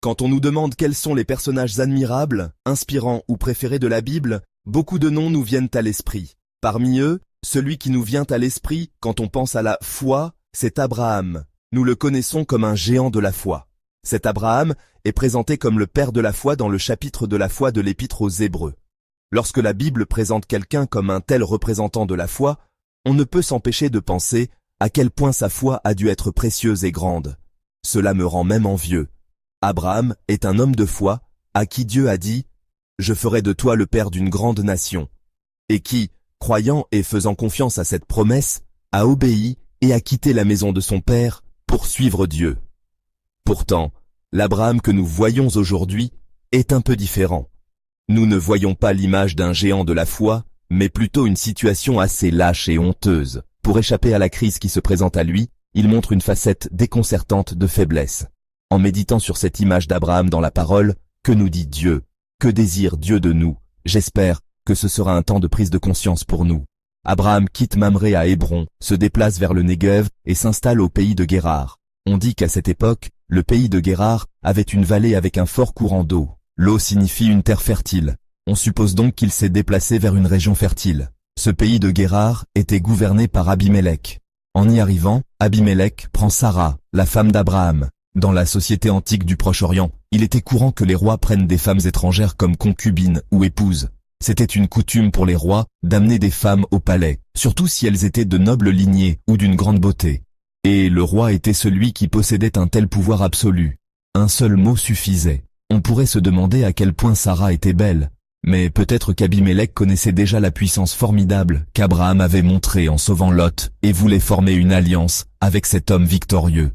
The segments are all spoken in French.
Quand on nous demande quels sont les personnages admirables, inspirants ou préférés de la Bible, beaucoup de noms nous viennent à l'esprit. Parmi eux, celui qui nous vient à l'esprit quand on pense à la foi, c'est Abraham. Nous le connaissons comme un géant de la foi. Cet Abraham est présenté comme le père de la foi dans le chapitre de la foi de l'Épître aux Hébreux. Lorsque la Bible présente quelqu'un comme un tel représentant de la foi, on ne peut s'empêcher de penser à quel point sa foi a dû être précieuse et grande. Cela me rend même envieux. Abraham est un homme de foi, à qui Dieu a dit « Je ferai de toi le père d'une grande nation » et qui, croyant et faisant confiance à cette promesse, a obéi et a quitté la maison de son père pour suivre Dieu. Pourtant, l'Abraham que nous voyons aujourd'hui est un peu différent. Nous ne voyons pas l'image d'un géant de la foi, mais plutôt une situation assez lâche et honteuse. Pour échapper à la crise qui se présente à lui, il montre une facette déconcertante de faiblesse. En méditant sur cette image d'Abraham dans la parole, que nous dit Dieu? Que désire Dieu de nous? J'espère que ce sera un temps de prise de conscience pour nous. Abraham quitte Mamré à Hébron, se déplace vers le Négev et s'installe au pays de Guérar. On dit qu'à cette époque, le pays de Guérar avait une vallée avec un fort courant d'eau. L'eau signifie une terre fertile. On suppose donc qu'il s'est déplacé vers une région fertile. Ce pays de Guérar était gouverné par Abimélec. En y arrivant, Abimélec prend Sarah, la femme d'Abraham. Dans la société antique du Proche-Orient, il était courant que les rois prennent des femmes étrangères comme concubines ou épouses. C'était une coutume pour les rois d'amener des femmes au palais, surtout si elles étaient de noble lignée ou d'une grande beauté. Et le roi était celui qui possédait un tel pouvoir absolu. Un seul mot suffisait. On pourrait se demander à quel point Sarah était belle. Mais peut-être qu'Abimélec connaissait déjà la puissance formidable qu'Abraham avait montrée en sauvant Lot et voulait former une alliance avec cet homme victorieux.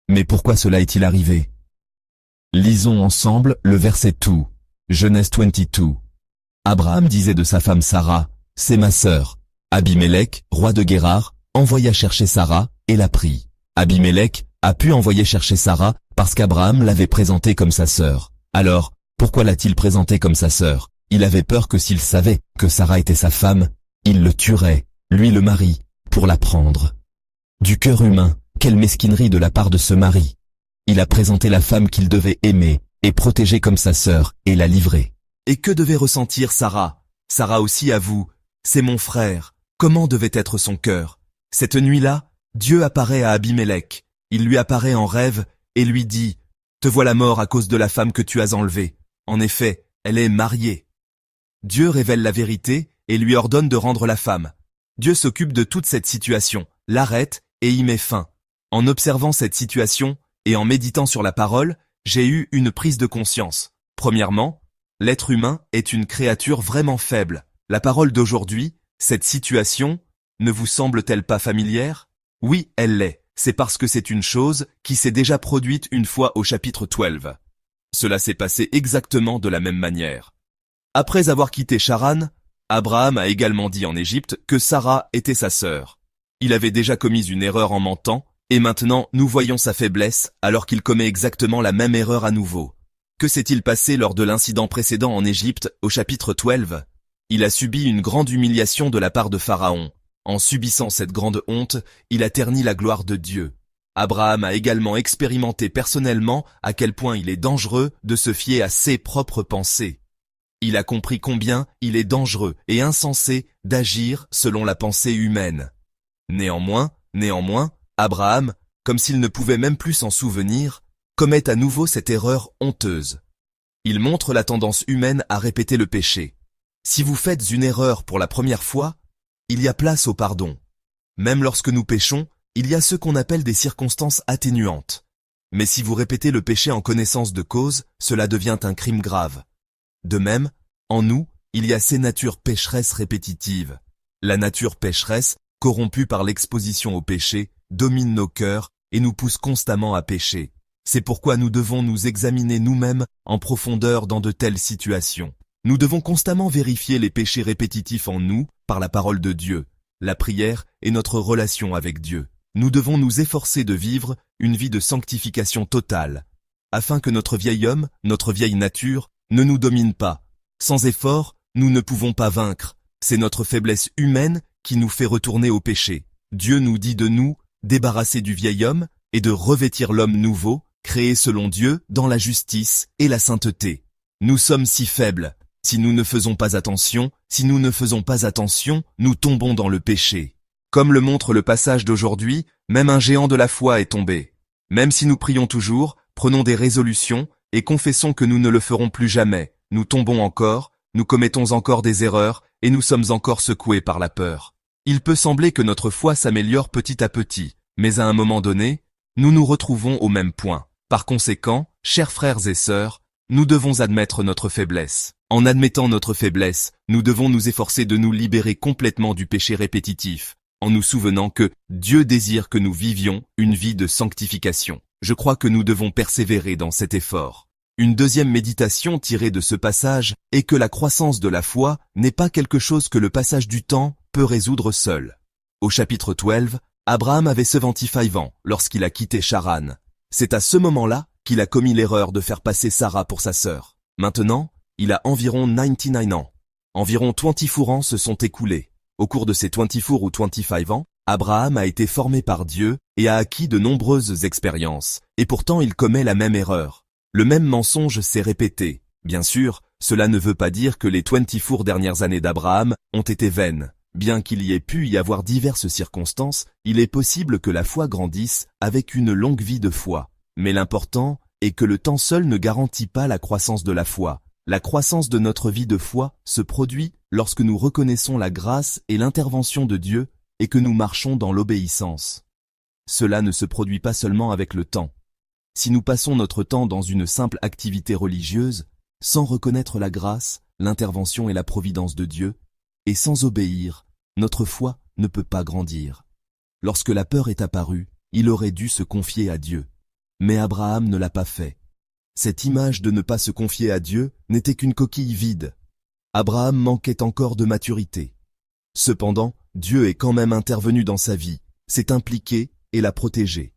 Mais pourquoi cela est-il arrivé? Lisons ensemble le verset 2. Genèse 22. Abraham disait de sa femme Sarah, « C'est ma sœur. » Abimélec, roi de Guérar, envoya chercher Sarah et la prit. Abimélec a pu envoyer chercher Sarah parce qu'Abraham l'avait présentée comme sa sœur. Alors, pourquoi l'a-t-il présentée comme sa sœur? Il avait peur que s'il savait que Sarah était sa femme, il le tuerait, lui le mari, pour la prendre. Du cœur humain, quelle mesquinerie de la part de ce mari. Il a présenté la femme qu'il devait aimer et protéger comme sa sœur et la livrer. Et que devait ressentir Sarah? Sarah aussi avoue, c'est mon frère. Comment devait être son cœur? Cette nuit-là, Dieu apparaît à Abimélec. Il lui apparaît en rêve et lui dit, « Te voilà mort à cause de la femme que tu as enlevée. En effet, elle est mariée. » Dieu révèle la vérité et lui ordonne de rendre la femme. Dieu s'occupe de toute cette situation, l'arrête et y met fin. En observant cette situation et en méditant sur la parole, j'ai eu une prise de conscience. Premièrement, l'être humain est une créature vraiment faible. La parole d'aujourd'hui, cette situation, ne vous semble-t-elle pas familière? Oui, elle l'est. C'est parce que c'est une chose qui s'est déjà produite une fois au chapitre 12. Cela s'est passé exactement de la même manière. Après avoir quitté Charan, Abraham a également dit en Égypte que Sarah était sa sœur. Il avait déjà commis une erreur en mentant, et maintenant nous voyons sa faiblesse alors qu'il commet exactement la même erreur à nouveau. Que s'est-il passé lors de l'incident précédent en Égypte au chapitre 12? Il a subi une grande humiliation de la part de Pharaon. En subissant cette grande honte, il a terni la gloire de Dieu. Abraham a également expérimenté personnellement à quel point il est dangereux de se fier à ses propres pensées. Il a compris combien il est dangereux et insensé d'agir selon la pensée humaine. Néanmoins, Abraham, comme s'il ne pouvait même plus s'en souvenir, commet à nouveau cette erreur honteuse. Il montre la tendance humaine à répéter le péché. Si vous faites une erreur pour la première fois, il y a place au pardon. Même lorsque nous péchons, il y a ce qu'on appelle des circonstances atténuantes. Mais si vous répétez le péché en connaissance de cause, cela devient un crime grave. De même, en nous, il y a ces natures pécheresses répétitives. La nature pécheresse, corrompue par l'exposition au péché, domine nos cœurs et nous pousse constamment à pécher. C'est pourquoi nous devons nous examiner nous-mêmes en profondeur dans de telles situations. Nous devons constamment vérifier les péchés répétitifs en nous par la parole de Dieu, la prière et notre relation avec Dieu. Nous devons nous efforcer de vivre une vie de sanctification totale, afin que notre vieil homme, notre vieille nature, ne nous domine pas. Sans effort, nous ne pouvons pas vaincre. C'est notre faiblesse humaine qui nous fait retourner au péché. Dieu nous dit de nous débarrasser du vieil homme et de revêtir l'homme nouveau, créés selon Dieu dans la justice et la sainteté. Nous sommes si faibles. Si nous ne faisons pas attention, nous tombons dans le péché. Comme le montre le passage d'aujourd'hui, même un géant de la foi est tombé. Même si nous prions toujours, prenons des résolutions et confessons que nous ne le ferons plus jamais, nous tombons encore, nous commettons encore des erreurs et nous sommes encore secoués par la peur. Il peut sembler que notre foi s'améliore petit à petit, mais à un moment donné, nous nous retrouvons au même point. Par conséquent, chers frères et sœurs, nous devons admettre notre faiblesse. En admettant notre faiblesse, nous devons nous efforcer de nous libérer complètement du péché répétitif, en nous souvenant que Dieu désire que nous vivions une vie de sanctification. Je crois que nous devons persévérer dans cet effort. Une deuxième méditation tirée de ce passage est que la croissance de la foi n'est pas quelque chose que le passage du temps peut résoudre seul. Au chapitre 12, Abraham avait 75 ans lorsqu'il a quitté Charan. C'est à ce moment-là qu'il a commis l'erreur de faire passer Sarah pour sa sœur. Maintenant, il a environ 99 ans. Environ 24 ans se sont écoulés. Au cours de ces 24 ou 25 ans, Abraham a été formé par Dieu et a acquis de nombreuses expériences. Et pourtant il commet la même erreur. Le même mensonge s'est répété. Bien sûr, cela ne veut pas dire que les 24 dernières années d'Abraham ont été vaines. Bien qu'il y ait pu y avoir diverses circonstances, il est possible que la foi grandisse avec une longue vie de foi. Mais l'important est que le temps seul ne garantit pas la croissance de la foi. La croissance de notre vie de foi se produit lorsque nous reconnaissons la grâce et l'intervention de Dieu et que nous marchons dans l'obéissance. Cela ne se produit pas seulement avec le temps. Si nous passons notre temps dans une simple activité religieuse, sans reconnaître la grâce, l'intervention et la providence de Dieu, et sans obéir, notre foi ne peut pas grandir. Lorsque la peur est apparue, il aurait dû se confier à Dieu. Mais Abraham ne l'a pas fait. Cette image de ne pas se confier à Dieu n'était qu'une coquille vide. Abraham manquait encore de maturité. Cependant, Dieu est quand même intervenu dans sa vie, s'est impliqué et l'a protégé.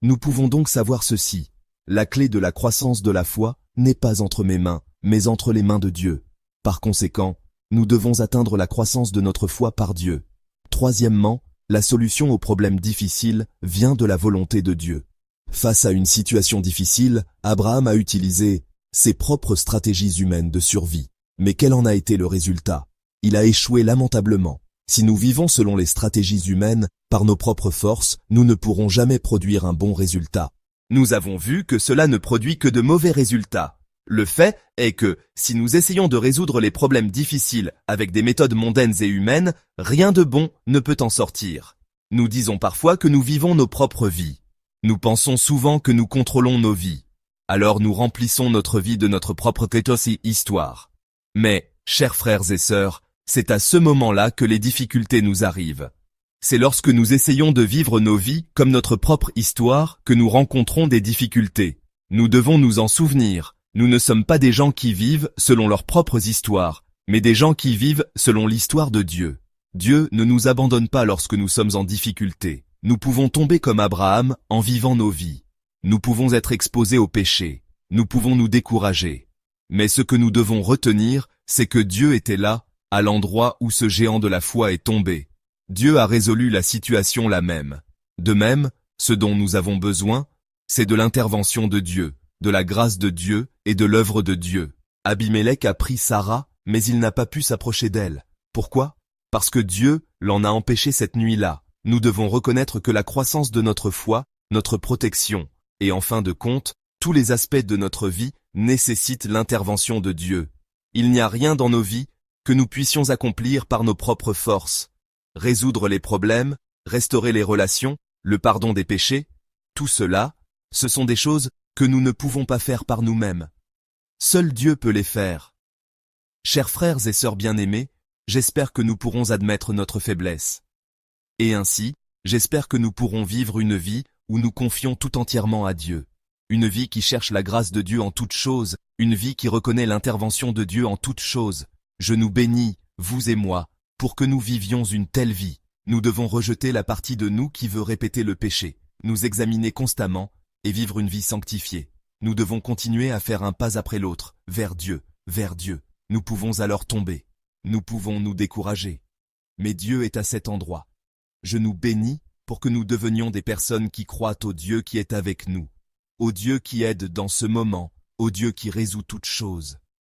Nous pouvons donc savoir ceci. La clé de la croissance de la foi n'est pas entre mes mains, mais entre les mains de Dieu. Par conséquent, nous devons atteindre la croissance de notre foi par Dieu. Troisièmement, la solution aux problèmes difficiles vient de la volonté de Dieu. Face à une situation difficile, Abraham a utilisé ses propres stratégies humaines de survie. Mais quel en a été le résultat? Il a échoué lamentablement. Si nous vivons selon les stratégies humaines, par nos propres forces, nous ne pourrons jamais produire un bon résultat. Nous avons vu que cela ne produit que de mauvais résultats. Le fait est que, si nous essayons de résoudre les problèmes difficiles avec des méthodes mondaines et humaines, rien de bon ne peut en sortir. Nous disons parfois que nous vivons nos propres vies. Nous pensons souvent que nous contrôlons nos vies. Alors nous remplissons notre vie de notre propre histoire. Mais, chers frères et sœurs, c'est à ce moment-là que les difficultés nous arrivent. C'est lorsque nous essayons de vivre nos vies comme notre propre histoire que nous rencontrons des difficultés. Nous devons nous en souvenir. Nous ne sommes pas des gens qui vivent selon leurs propres histoires, mais des gens qui vivent selon l'histoire de Dieu. Dieu ne nous abandonne pas lorsque nous sommes en difficulté. Nous pouvons tomber comme Abraham en vivant nos vies. Nous pouvons être exposés au péché. Nous pouvons nous décourager. Mais ce que nous devons retenir, c'est que Dieu était là, à l'endroit où ce géant de la foi est tombé. Dieu a résolu la situation la même. De même, ce dont nous avons besoin, c'est de l'intervention de Dieu, de la grâce de Dieu et de l'œuvre de Dieu. Abimelech a pris Sarah, mais il n'a pas pu s'approcher d'elle. Pourquoi? Parce que Dieu l'en a empêché cette nuit-là. Nous devons reconnaître que la croissance de notre foi, notre protection, et en fin de compte, tous les aspects de notre vie nécessitent l'intervention de Dieu. Il n'y a rien dans nos vies que nous puissions accomplir par nos propres forces. Résoudre les problèmes, restaurer les relations, le pardon des péchés, tout cela, ce sont des choses que nous ne pouvons pas faire par nous-mêmes. Seul Dieu peut les faire. Chers frères et sœurs bien-aimés, j'espère que nous pourrons admettre notre faiblesse. Et ainsi, j'espère que nous pourrons vivre une vie où nous confions tout entièrement à Dieu. Une vie qui cherche la grâce de Dieu en toutes choses, une vie qui reconnaît l'intervention de Dieu en toutes choses. Je nous bénis, vous et moi, pour que nous vivions une telle vie. Nous devons rejeter la partie de nous qui veut répéter le péché, nous examiner constamment et vivre une vie sanctifiée. Nous devons continuer à faire un pas après l'autre, vers Dieu, vers Dieu. Nous pouvons alors tomber. Nous pouvons nous décourager. Mais Dieu est à cet endroit. Je nous bénis pour que nous devenions des personnes qui croient au Dieu qui est avec nous. au Dieu qui aide dans ce moment, au Dieu qui résout toutes choses.